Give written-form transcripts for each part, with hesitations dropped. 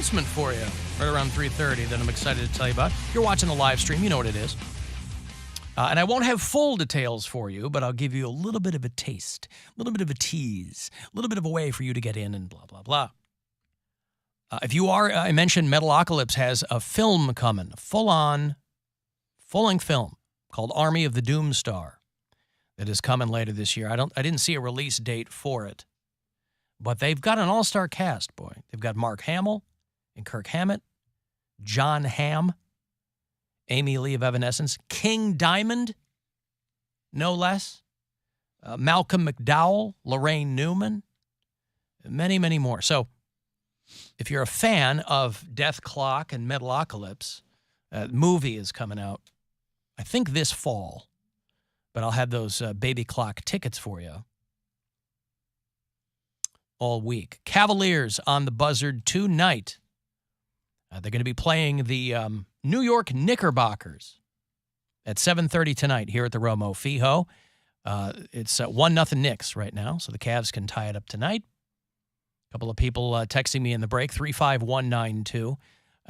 announcement for you right around 3:30 that I'm excited to tell you about. If you're watching the live stream, you know what it is. And I won't have full details for you, but I'll give you a little bit of a taste, a little bit of a tease, a little bit of a way for you to get in and blah, blah, blah. If you are, I mentioned Metalocalypse has a film coming, a full-length film called Army of the Doomstar that is coming later this year. I didn't see a release date for it, but they've got an all-star cast, boy. They've got Mark Hamill and Kirk Hammett, John Hamm, Amy Lee of Evanescence, King Diamond, no less, Malcolm McDowell, Lorraine Newman, many, many more. So if you're a fan of Death Clock and Metalocalypse, the movie is coming out, I think this fall, but I'll have those Baby Clock tickets for you all week. Cavaliers on the Buzzard tonight. They're going to be playing the New York Knickerbockers at 7:30 tonight here at the Romo Fijo. It's 1-0 Knicks right now, so the Cavs can tie it up tonight. A couple of people texting me in the break, 35192,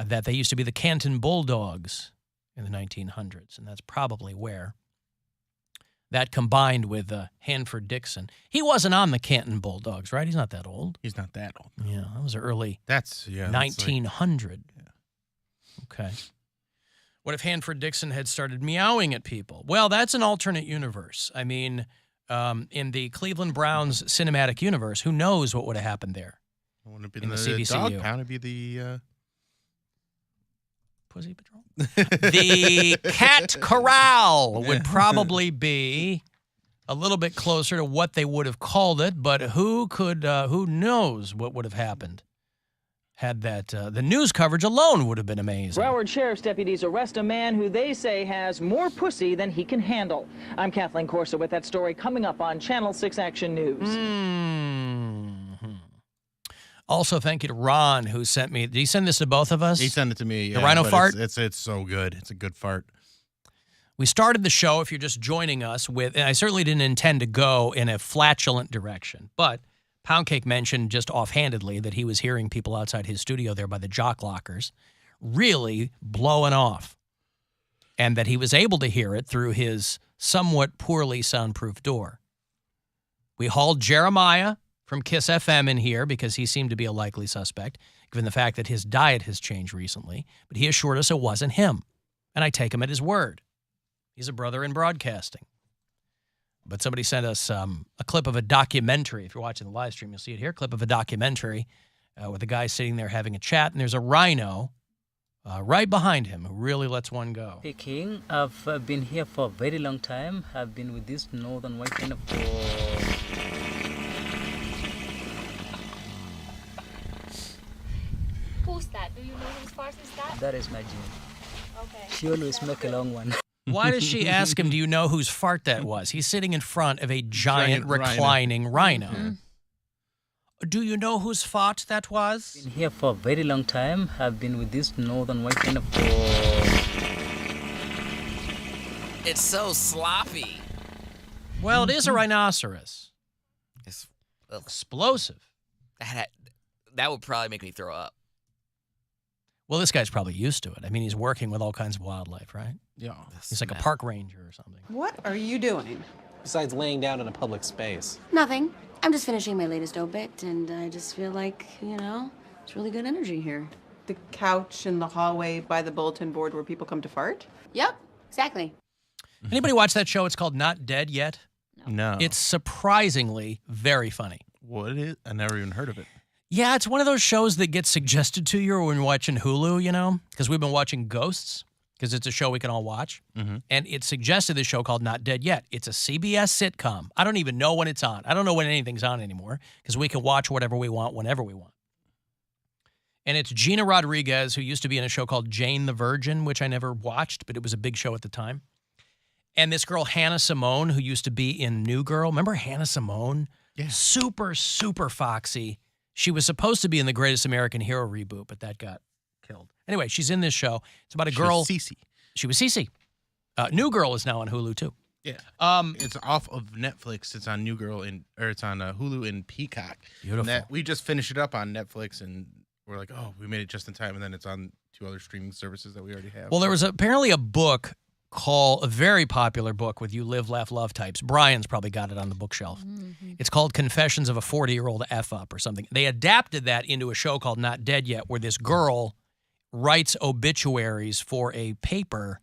that they used to be the Canton Bulldogs in the 1900s, and that's probably where that combined with Hanford Dixon. He wasn't on the Canton Bulldogs, right? He's not that old. He's not that old. Yeah, that was early 1900. Okay. What if Hanford Dixon had started meowing at people? Well, that's an alternate universe. I mean, in the Cleveland Browns cinematic universe, who knows what would have happened there? It wouldn't have been in the the CBCU. dog pound. It'd be the Pussy Patrol? The Cat Corral would probably be a little bit closer to what they would have called it, but who knows what would have happened had that, the news coverage alone would have been amazing. Broward Sheriff's deputies arrest a man who they say has more pussy than he can handle. I'm Kathleen Corsa with that story coming up on Channel 6 Action News. Also, thank you to Ron, who sent me. Did he send this to both of us? He sent it to me. The rhino fart? It's so good. It's a good fart. We started the show, if you're just joining us, and I certainly didn't intend to go in a flatulent direction, but Poundcake mentioned just offhandedly that he was hearing people outside his studio there by the jock lockers really blowing off, and that he was able to hear it through his somewhat poorly soundproof door. We hauled Jeremiah from Kiss FM in here because he seemed to be a likely suspect, given the fact that his diet has changed recently, but he assured us it wasn't him, and I take him at his word. He's a brother in broadcasting. But somebody sent us a clip of a documentary. If you're watching the live stream, you'll see it here. Clip of a documentary with a guy sitting there having a chat, and there's a rhino right behind him who really lets one go. Speaking, I've been here for a very long time. I've been with this northern white kind of... Who's that? Do you know whose farce is that? That is my Jane. Okay. She always make a long one. Why does she ask him, do you know whose fart that was? He's sitting in front of a giant reclining rhino. Mm-hmm. Do you know whose fart that was? Been here for a very long time. I've been with this northern white kind of... It's so sloppy. Well, it is a rhinoceros. It's explosive. That would probably make me throw up. Well, this guy's probably used to it. I mean, he's working with all kinds of wildlife, right? Yeah. He's like a park ranger or something. What are you doing? Besides laying down in a public space. Nothing. I'm just finishing my latest obit, and I just feel like, it's really good energy here. The couch in the hallway by the bulletin board where people come to fart? Yep, exactly. Anybody watch that show? It's called Not Dead Yet? No. It's surprisingly very funny. What is it? I never even heard of it. Yeah, it's one of those shows that gets suggested to you when you're watching Hulu, because we've been watching Ghosts, because it's a show we can all watch. Mm-hmm. And it suggested this show called Not Dead Yet. It's a CBS sitcom. I don't even know when it's on. I don't know when anything's on anymore, because we can watch whatever we want whenever we want. And it's Gina Rodriguez, who used to be in a show called Jane the Virgin, which I never watched, but it was a big show at the time. And this girl, Hannah Simone, who used to be in New Girl. Remember Hannah Simone? Yeah. Super, super foxy. She was supposed to be in the Greatest American Hero reboot, but that got killed. Anyway, she's in this show. It's about a girl. She was Cece. New Girl is now on Hulu, too. Yeah. It's off of Netflix. It's on New Girl, it's on Hulu and Peacock. Beautiful. We just finished it up on Netflix, and We're like, oh, we made it just in time, and then it's on 2 other streaming services that we already have. Well, there was apparently a book a very popular book with You Live, Laugh, Love types. Brian's probably got it on the bookshelf. Mm-hmm. It's called Confessions of a 40-Year-Old F-Up or something. They adapted that into a show called Not Dead Yet, where this girl writes obituaries for a paper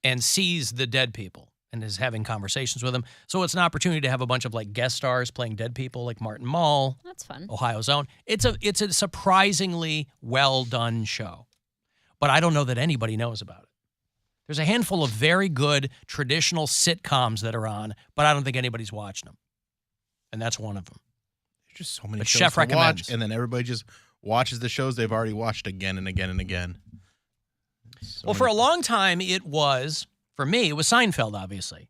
and sees the dead people and is having conversations with them. So it's an opportunity to have a bunch of like guest stars playing dead people like Martin Mull. That's fun. Ohio's Own. It's a surprisingly well-done show. But I don't know that anybody knows about it. There's a handful of very good traditional sitcoms that are on, but I don't think anybody's watching them. And that's one of them. There's just so many But shows Chef to recommends. watch, and then everybody just watches the shows they've already watched again and again and again. Well, for a long time, for me, it was Seinfeld, obviously.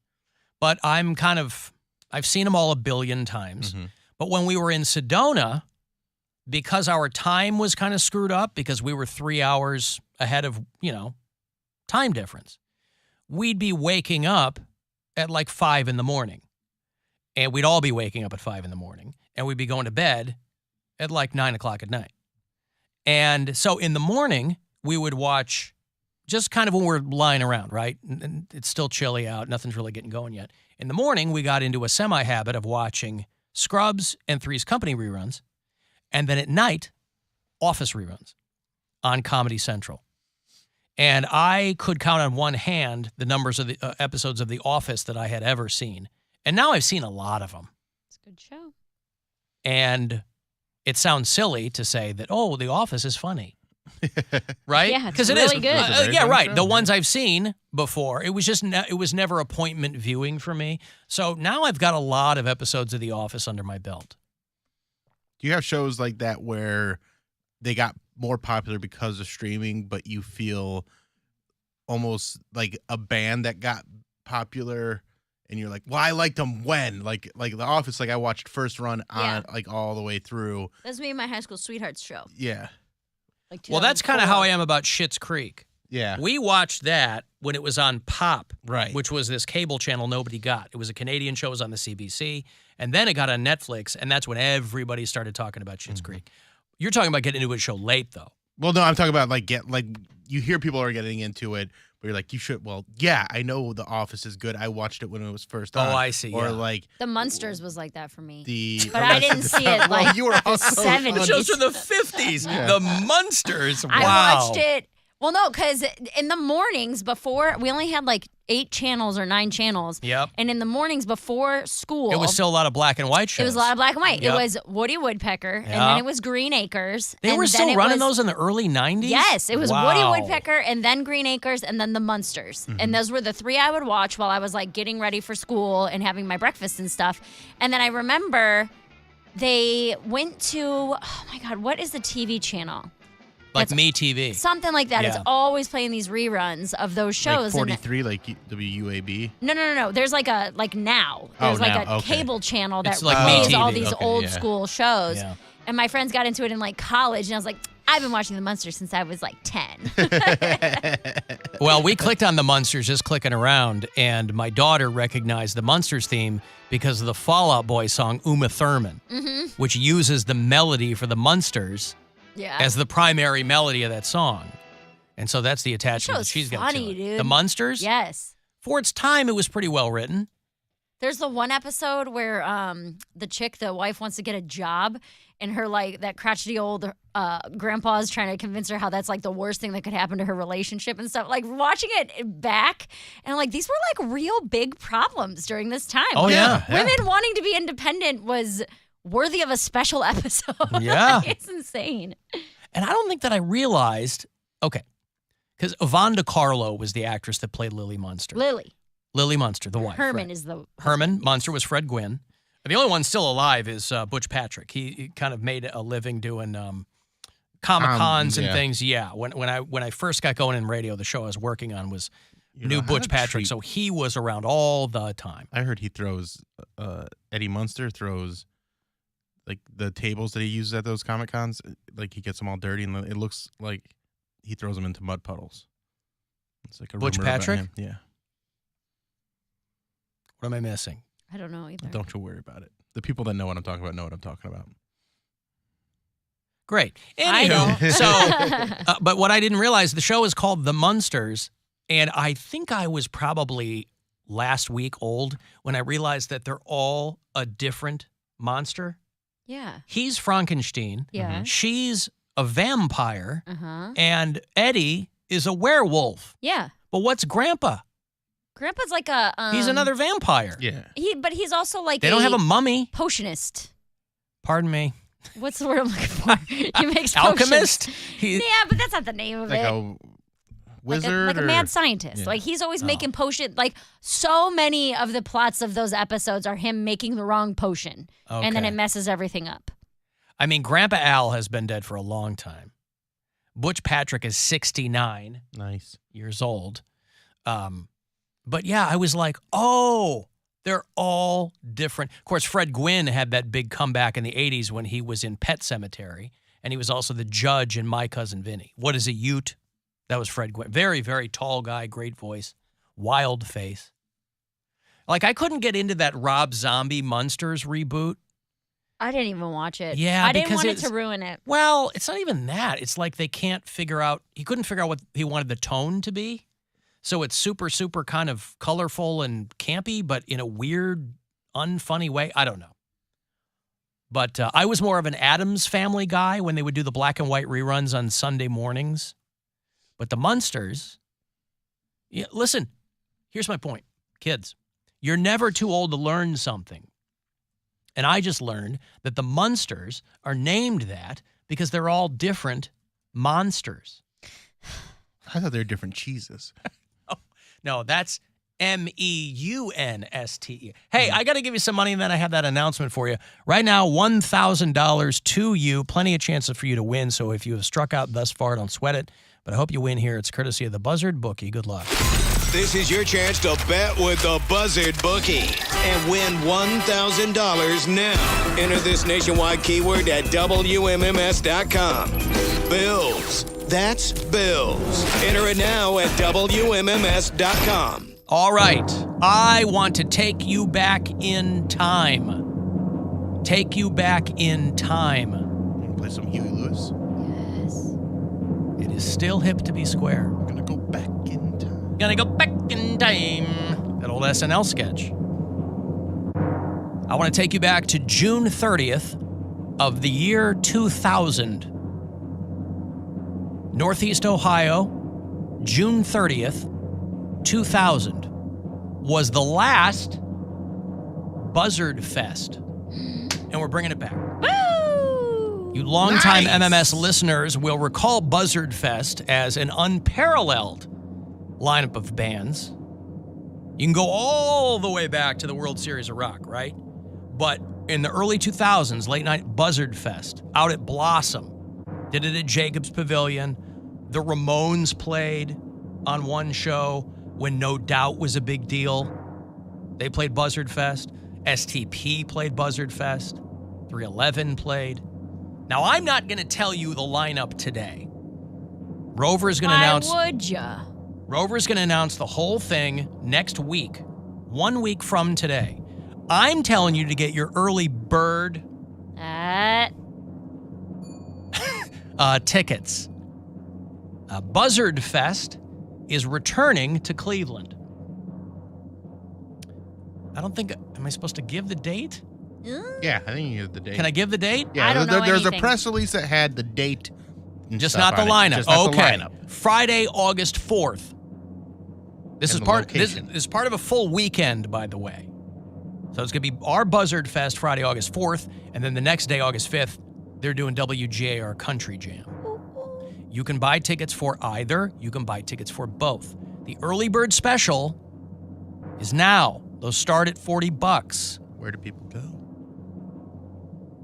But I've seen them all a billion times. Mm-hmm. But when we were in Sedona, because our time was kind of screwed up, because we were 3 hours ahead of, time difference, we'd be waking up at like 5 in the morning. And we'd all be waking up at 5 in the morning. And we'd be going to bed at like 9 o'clock at night. And so in the morning, we would watch just kind of when we're lying around, right? And it's still chilly out. Nothing's really getting going yet. In the morning, we got into a semi-habit of watching Scrubs and Three's Company reruns. And then at night, Office reruns on Comedy Central. And I could count on one hand the numbers of the episodes of The Office that I had ever seen. And now I've seen a lot of them. It's a good show. And it sounds silly to say that, oh, The Office is funny. Right? Yeah, it's Because it really is. good. It's a very Yeah, funny right. show, The yeah. ones I've seen before, it was just it was never appointment viewing for me. So now I've got a lot of episodes of The Office under my belt. Do you have shows like that where they got more popular because of streaming, but you feel almost like a band that got popular and you're like, well, I liked them when? Like The Office, like I watched first run on like all the way through. That's me and my high school sweethearts show. Yeah. Like Well, that's kind of how I 2004. am about Schitt's Creek. Yeah. We watched that when it was on Pop, Right. which was this cable channel nobody got. It was a Canadian show. It was on the CBC. And then it got on Netflix, and that's when everybody started talking about Schitt's Creek. You're talking about getting into a show late, though. Well, no, I'm talking about you hear people are getting into it, but you're like, you should. Well, yeah, I know The Office is good. I watched it when it was first on. Oh, I see, Or yeah. like The Munsters was like that for me. the. But I didn't see it Well, like you were the also 70s. The shows from the 50s. The Munsters. Wow. I watched it. Well, no, because in the mornings before, we only had like 8 channels or 9 channels. Yep. And in the mornings before school, It was still a lot of black and white shows. it was a lot of black and white. Yep. It was Woody Woodpecker, and Yep. then it was Green Acres. They and were then still it running was- those in the early 90s? Yes, it was Wow. Woody Woodpecker, and then Green Acres, and then the Munsters. And those were the 3 I would watch while I was like getting ready for school and having my breakfast and stuff. And then I remember they went to, oh my God, what is the TV channel? Like That's- Me TV. Something like that. Yeah. It's always playing these reruns of those shows. Like and 43, like WUAB. no. There's like a now. Oh, There's like now, a okay. cable channel that It's like plays Me all TV. these Okay, old yeah. school shows. Yeah. And my friends got into it in like college, and I was like, I've been watching the Munsters since I was like 10. Well, we clicked on the Munsters just clicking around, and my daughter recognized the Munsters theme because of the Fall Out Boy song Uma Thurman, which uses the melody for the Munsters Yeah. as the primary melody of that song. And so that's the attachment that show's she's got to funny, it. dude. The Munsters? Yes. For its time, it was pretty well written. There's the one episode where the wife wants to get a job, and her like that crotchety old grandpa is trying to convince her how that's like the worst thing that could happen to her relationship and stuff. Like watching it back, and I'm like, these were like real big problems during this time. Oh, yeah. Women wanting to be independent was worthy of a special episode. Yeah. It's insane. And I don't think that I realized, okay, because Yvonne DiCarlo was the actress that played Lily Munster. Lily Munster, the wife. Herman right. is the Herman Munster was Fred Gwynn. The only one still alive is Butch Patrick. He kind of made a living doing Comic-Cons and yeah. things. Yeah, when I first got going in radio, the show I was working on was You New know how Butch to Patrick, treat- so he was around all the time. I heard he throws, Eddie Munster throws, like the tables that he uses at those Comic Cons, like he gets them all dirty and it looks like he throws them into mud puddles. It's like a Butch rumor about Patrick? him. Yeah. What am I missing? I don't know either. Don't you worry about it. The people that know what I'm talking about know what I'm talking about. Great. I know. Anywho, so, but what I didn't realize, the show is called The Munsters, and I think I was probably last week old when I realized that they're all a different monster. Yeah. He's Frankenstein. Yeah. She's a vampire. Uh-huh. And Eddie is a werewolf. Yeah. But what's Grandpa? Grandpa's like a He's another vampire. Yeah. But he's also like They don't have a mummy. potionist. Pardon me. What's the word I'm looking for? He makes Alchemist? potions. Yeah, but that's not the name of Like it. a wizard like a or- mad scientist. Yeah. Like he's always making potion. Like so many of the plots of those episodes are him making the wrong potion, and then Okay. it messes everything up. I mean, Grandpa Al has been dead for a long time. Butch Patrick is 69 Nice. years old. But yeah, I was like, oh, they're all different. Of course, Fred Gwynn had that big comeback in the 80s when he was in Pet Sematary, and he was also the judge in My Cousin Vinny. What is a Ute? That was Fred Gwynn. Very, very tall guy, great voice, wild face. Like, I couldn't get into that Rob Zombie Munsters reboot. I didn't even watch it. Yeah, I didn't because want it it's- to ruin it. Well, it's not even that. It's like they can't figure out, he couldn't figure out what he wanted the tone to be. So it's super, super kind of colorful and campy, but in a weird, unfunny way. I don't know. But I was more of an Addams Family guy when they would do the black and white reruns on Sunday mornings. But the Munsters, yeah, listen, here's my point. Kids, you're never too old to learn something. And I just learned that the Munsters are named that because they're all different monsters. I thought they were different cheeses. No, that's MEUNSTE. Hey, I got to give you some money, and then I have that announcement for you. Right now, $1,000 to you. Plenty of chances for you to win. So if you have struck out thus far, don't sweat it. But I hope you win here. It's courtesy of the Buzzard Bookie. Good luck. This is your chance to bet with the Buzzard Bookie and win $1,000 now. Enter this nationwide keyword at WMMS.com. Bills. That's bills. Enter it now at WMMS.com. All right. I want to take you back in time. Take you back in time. Want to play some Huey Lewis? Yes. It is still hip to be square. I'm going to go back in time. Gonna go back in time. That old SNL sketch. I want to take you back to June 30th of the year 2000. Northeast Ohio, June 30th, 2000, was the last Buzzardfest. And we're bringing it back. Woo! You longtime Nice. MMS listeners will recall Buzzardfest as an unparalleled lineup of bands. You can go all the way back to the World Series of Rock, right? But in the early 2000s, late night Buzzardfest, out at Blossom, did it at Jacobs Pavilion. The Ramones played on one show when No Doubt was a big deal. They played Buzzardfest. STP played Buzzardfest. 311 played. Now, I'm not going to tell you the lineup today. Rover's going to announce. Why would ya? Rover's going to announce the whole thing next week, 1 week from today. I'm telling you to get your early bird tickets. Buzzardfest is returning to Cleveland. I don't think, am I supposed to give the date? Yeah, I think you get the date. Can I give the date? Yeah, I don't know there's anything. a press release that had the date. And Just stuff not the on it. lineup. Just not the Okay. lineup. Friday, August 4th. This And is the part. This location. is part of a full weekend, by the way. So it's going to be our Buzzard Fest Friday, August 4th, and then the next day, August 5th, they're doing WJR Country Jam. You can buy tickets for either. You can buy tickets for both. The early bird special is now. Those start at $40. Where do people go?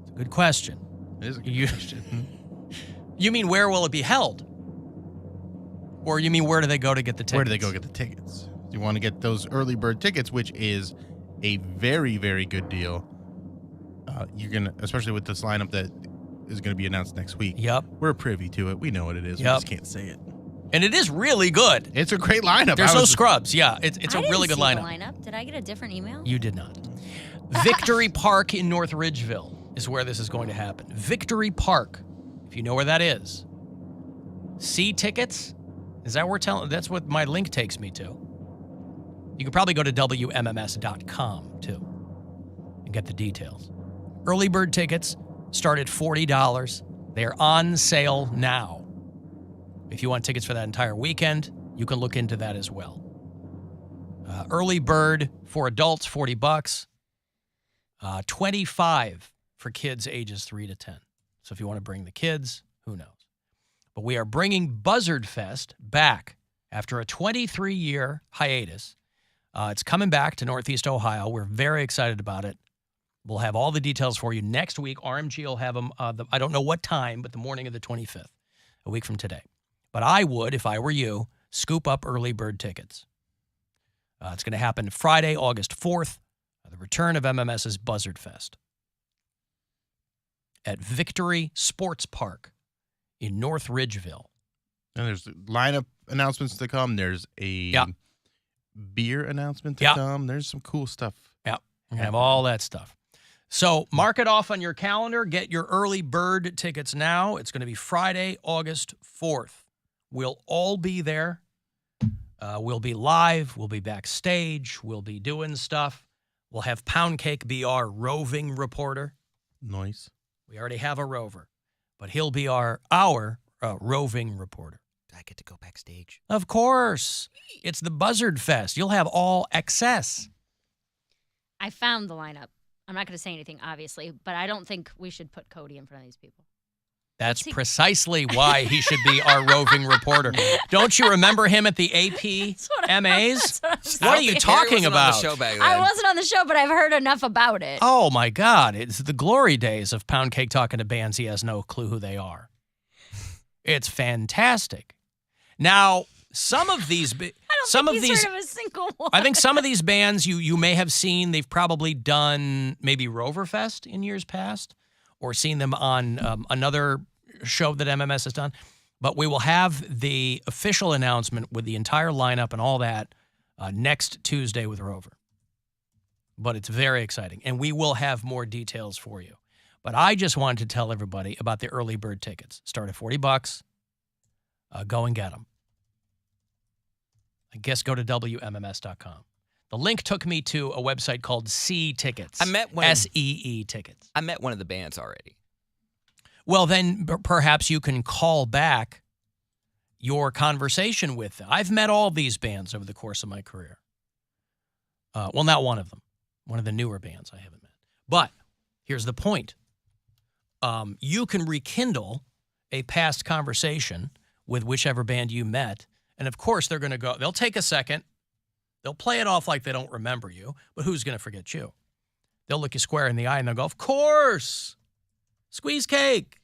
It's a good question. It is a good You- question. You mean where will it be held? Or you mean where do they go to get the tickets? Where do they go get the tickets? You want to get those early bird tickets, which is a very, very good deal. You're gonna, especially with this lineup that is going to be announced next week. Yep. We're privy to it. We know what it is. Yep. We just can't say it. And it is really good. It's a great lineup. There's I no was- scrubs. Yeah, it's a I really didn't good see the lineup. lineup. Did I get a different email? You did not. Victory Park in North Ridgeville is where this is going to happen. Victory Park if you know where that is. See tickets? Is that where we're telling? That's what my link takes me to. You could probably go to WMMS.com too and get the details. Early bird tickets start at $40. They're on sale now. If you want tickets for that entire weekend, you can look into that as well. Early bird for adults, $40. $25 for kids ages 3 to 10. So if you want to bring the kids, who knows? But we are bringing Buzzardfest back after a 23-year hiatus. It's coming back to Northeast Ohio. We're very excited about it. We'll have all the details for you next week. RMG will have them, I don't know what time, but the morning of the 25th, a week from today. But I would, if I were you, scoop up early bird tickets. It's going to happen Friday, August 4th, the return of MMS's Buzzardfest at Victory Sports Park in North Ridgeville. And there's lineup announcements to come. There's a beer announcement to come. There's some cool stuff. Yeah, we're going to have all that stuff. So mark it off on your calendar. Get your early bird tickets now. It's going to be Friday, August 4th. We'll all be there. We'll be live. We'll be backstage. We'll be doing stuff. We'll have Poundcake be our roving reporter. Nice. We already have a rover, but he'll be our roving reporter. Do I get to go backstage? Of course. It's the Buzzardfest. You'll have all access. I found the lineup. I'm not going to say anything, obviously, but I don't think we should put Cody in front of these people. That's precisely why he should be our roving reporter. Don't you remember him at the AP MAs? What are you talking about? I wasn't on the show, but I've heard enough about it. Oh, my God. It's the glory days of Poundcake talking to bands he has no clue who they are. It's fantastic. Now, some of these... heard of a single one. I think some of these bands you may have seen, they've probably done maybe Roverfest in years past or seen them on another show that MMS has done. But we will have the official announcement with the entire lineup and all that next Tuesday with Rover. But it's very exciting, and we will have more details for you. But I just wanted to tell everybody about the early bird tickets. Start at $40. Go and get them. I guess go to WMMS.com. The link took me to a website called See Tickets. I met one. SEE Tickets. I met one of the bands already. Well, then perhaps you can call back your conversation with them. I've met all these bands over the course of my career. Well, not one of them. One of the newer bands I haven't met. But here's the point. You can rekindle a past conversation with whichever band you met. And, of course, they're going to go. They'll take a second. They'll play it off like they don't remember you. But who's going to forget you? They'll look you square in the eye and they'll go, of course. Squeeze cake.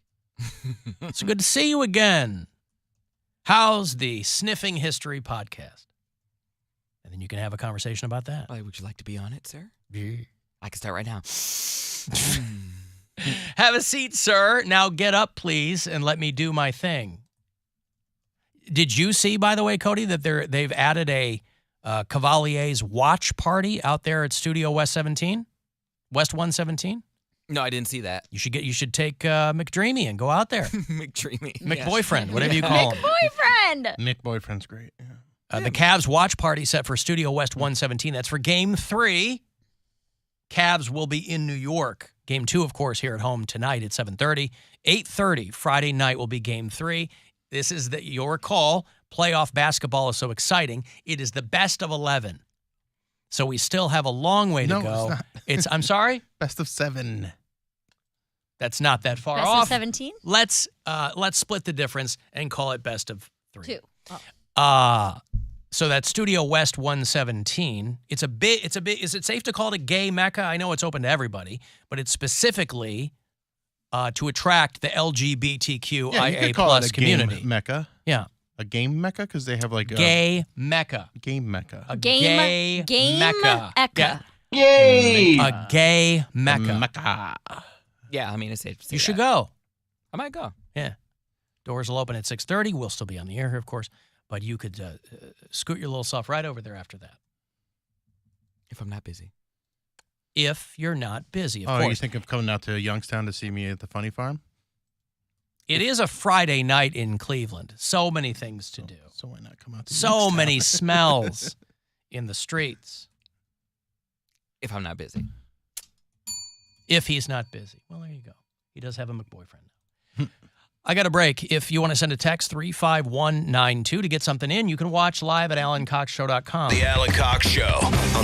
It's good to see you again. How's the Sniffing History podcast? And then you can have a conversation about that. Would you like to be on it, sir? Yeah. I can start right now. Have a seat, sir. Now get up, please, and let me do my thing. Did you see, by the way, Cody, that they've added a Cavalier's watch party out there at Studio West 17? West 117? No, I didn't see that. You should take McDreamy and go out there. McDreamy. McBoyfriend, whatever you call him. McBoyfriend. McBoyfriend's great. Yeah. The Cavs watch party set for Studio West 117. That's for Game 3. Cavs will be in New York. Game 2, of course, here at home tonight at 7:30. 8:30 Friday night will be Game 3. This is you'll recall, playoff basketball is so exciting. It is the best of 11. So we still have a long way to go. It's not. I'm sorry? Best of 7. That's not that far Best off. of 17? Let's split the difference and call it best of 3. 2. Oh. So that's Studio West 117. It's a bit. Is it safe to call it a gay mecca? I know it's open to everybody, but it's specifically to attract the LGBTQIA plus community. Game mecca. Yeah. A game mecca because they have like a gay mecca. Game mecca. A Game mecca. Ecca. Yay! A gay mecca. Mecca. Yeah, I mean, it's safe to say You should that. go. I might go. Yeah. Doors will open at 6:30. We'll still be on the air here, of course, but you could scoot your little self right over there after that. If I'm not busy. If you're not busy, of Oh, course. you think of coming out to Youngstown to see me at the Funny Farm? It is a Friday night in Cleveland. So many things to do. So why not come out? So many smells in the streets. If I'm not busy. If he's not busy. Well, there you go. He does have a McBoyfriend now. I got a break. If you want to send a text, 35192 to get something in, you can watch live at AlanCoxShow.com. The Alan Cox Show on